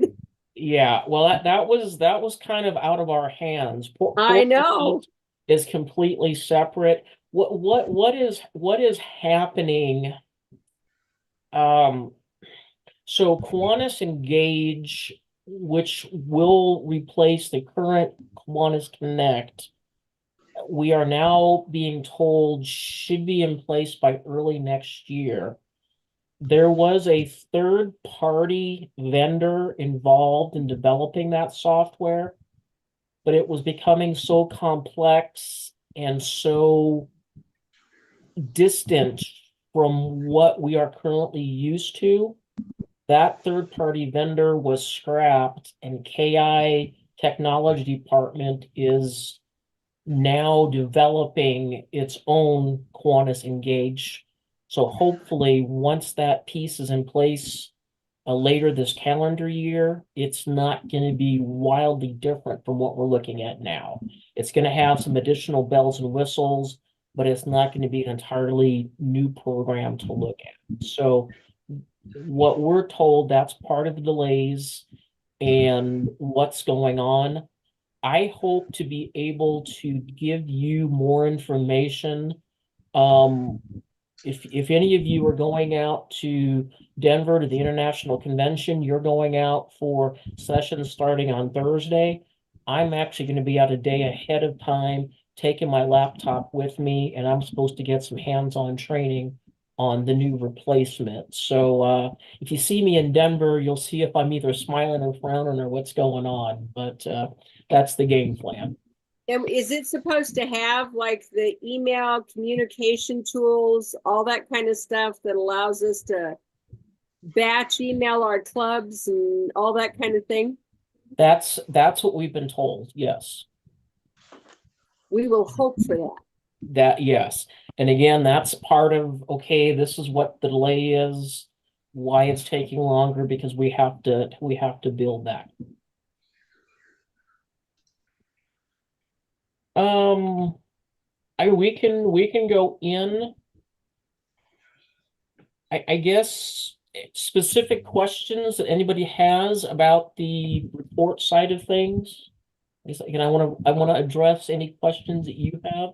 Yeah, well, that was kind of out of our hands. I know. Is completely separate. What is happening? So Kiwanis Engage, which will replace the current Kiwanis Connect, we are now being told should be in place by early next year. There was a third-party vendor involved in developing that software, but it was becoming so complex and so distant from what we are currently used to. That third-party vendor was scrapped, and KI Technology Department is now developing its own Kiwanis Engage. So hopefully, once that piece is in place later this calendar year, it's not going to be wildly different from what we're looking at now. It's going to have some additional bells and whistles, but it's not going to be an entirely new program to look at. So what we're told, that's part of the delays and what's going on. I hope to be able to give you more information. If any of you are going out to Denver to the International Convention, you're going out for sessions starting on Thursday. I'm actually going to be out a day ahead of time, taking my laptop with me, and I'm supposed to get some hands-on training on the new replacement. So if you see me in Denver, you'll see if I'm either smiling or frowning or what's going on. But that's the game plan. And is it supposed to have like the email communication tools, all that kind of stuff that allows us to batch email our clubs and all that kind of thing? That's what we've been told. Yes. We will hope for that. That, yes. And again, that's part of, okay, this is what the delay is, why it's taking longer, because we have to build that. We can go in. I guess specific questions that anybody has about the report side of things. Again, I want to address any questions that you have.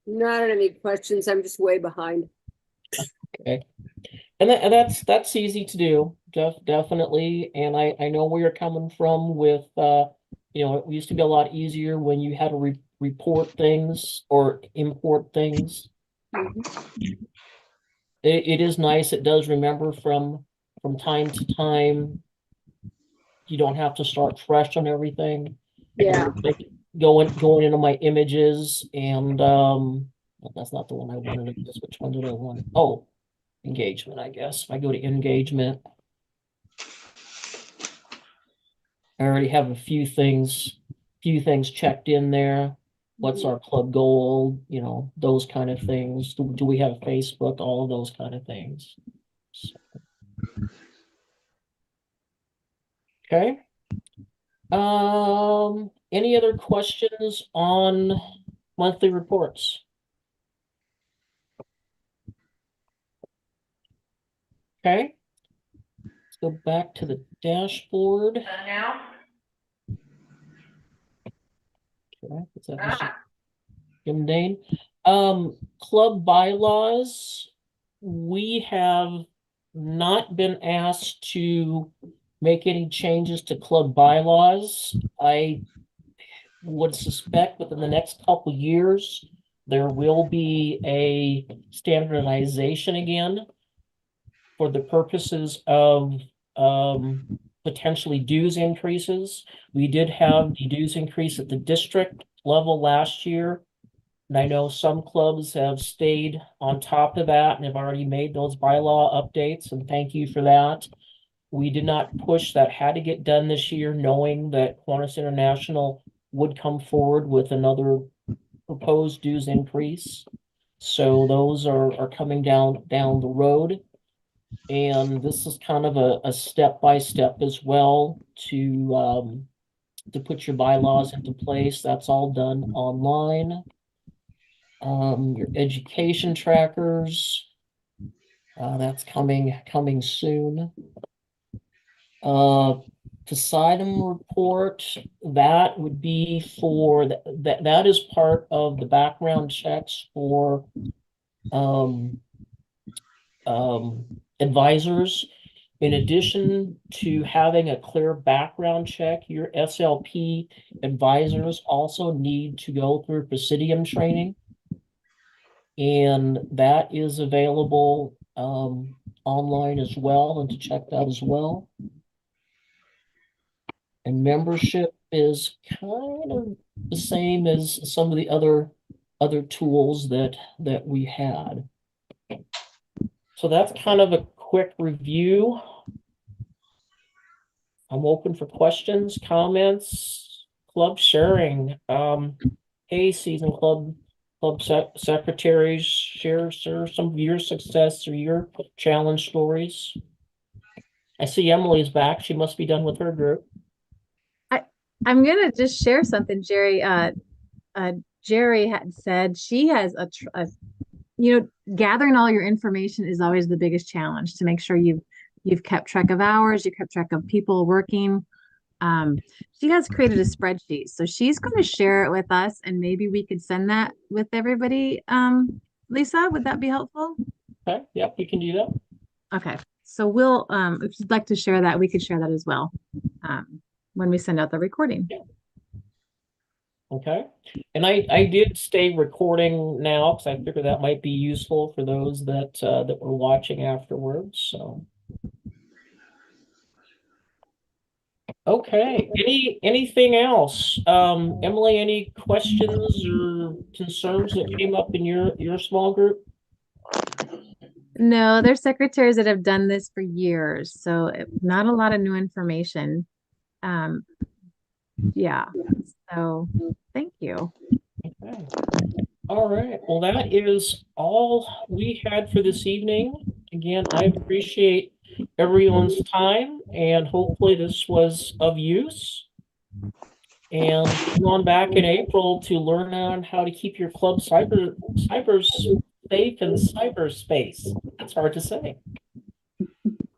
Not any questions. I'm just way behind. Okay. And that's easy to do, definitely. And I know where you're coming from with it used to be a lot easier when you had to report things or import things. It is nice. It does remember from time to time. You don't have to start fresh on everything. Yeah. Like going into my images and that's not the one I wanted. Which one did I want? Oh, engagement, I guess. If I go to engagement, I already have a few things checked in there. What's our club goal? Those kind of things. Do we have Facebook? All of those kind of things. So. Okay. Any other questions on monthly reports? Okay. Let's go back to the dashboard. Now? Okay. Is that Jim Dane? Club bylaws. We have not been asked to make any changes to club bylaws. I would suspect within the next couple years, there will be a standardization again for the purposes of potentially dues increases. We did have the dues increase at the district level last year. And I know some clubs have stayed on top of that and have already made those bylaw updates, and thank you for that. We did not push that, had to get done this year, knowing that Kiwanis International would come forward with another proposed dues increase. So those are coming down the road. And this is kind of a step-by-step as well to put your bylaws into place. That's all done online. Your education trackers, that's coming soon. Poseidon report, that would be for that is part of the background checks for advisors. In addition to having a clear background check, your SLP advisors also need to go through Presidium training. And that is available online as well, and to check that as well. And membership is kind of the same as some of the other tools that we had. So that's kind of a quick review. I'm open for questions, comments, club sharing. Hey, season club secretaries, share some of your success or your challenge stories. I see Emily's back. She must be done with her group. I'm gonna just share something, Jerry. Jerry had said she has gathering all your information is always the biggest challenge to make sure you've kept track of hours, you kept track of people working. She has created a spreadsheet, so she's going to share it with us, and maybe we could send that with everybody. Lisa, would that be helpful? Okay, yep, you can do that. Okay, so we'll if you'd like to share that, we could share that as well when we send out the recording. Yeah. Okay, and I did stay recording now because I figured that might be useful for those that were watching afterwards. So, okay, anything else? Emily, any questions or concerns that came up in your small group? No, there's secretaries that have done this for years, so not a lot of new information. Yeah, so thank you. Okay. All right. Well, that is all we had for this evening. Again, I appreciate everyone's time, and hopefully this was of use. And come on back in April to learn on how to keep your club cyber safe in cyberspace. It's hard to say.